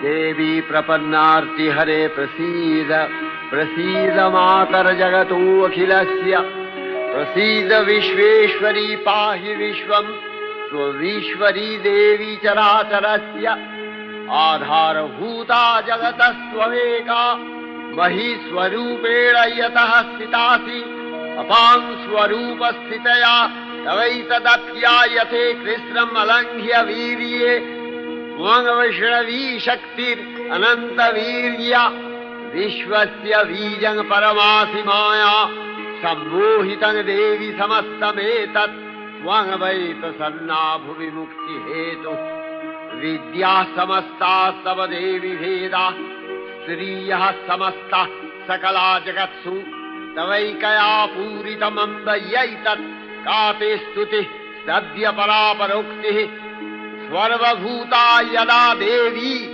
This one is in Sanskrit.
देवी प्रपन्नार्ति हरे प्रसीद प्रसीद मातर जगतो अखिलस्य प्रसीद विश्वेश्वरी पाहि विश्वम् स्वविश्वरी देवी चराचरस्य आधारभूता जगतस्त्वमेका महीस्वरूपेण यतः स्थितासि अपां स्वरूपस्थितया तवैतदप्यायते कृष्णम् अलङ्घ्य वीर्ये वैष्णवी शक्तिरनन्तवीर्या विश्वस्य बीजं परमासि माया सम्मोहितं देवि समस्तमेतत् त्वं वै प्रसन्ना भुवि मुक्तिहेतुः विद्या समस्ता तव देवि भेदा स्त्रियः समस्ता सकला जगत्सु तवैकया पूरितमम्बयैतत् का ते स्तुतिः सद्य परापरोक्तिः सर्वभूता यदा देवी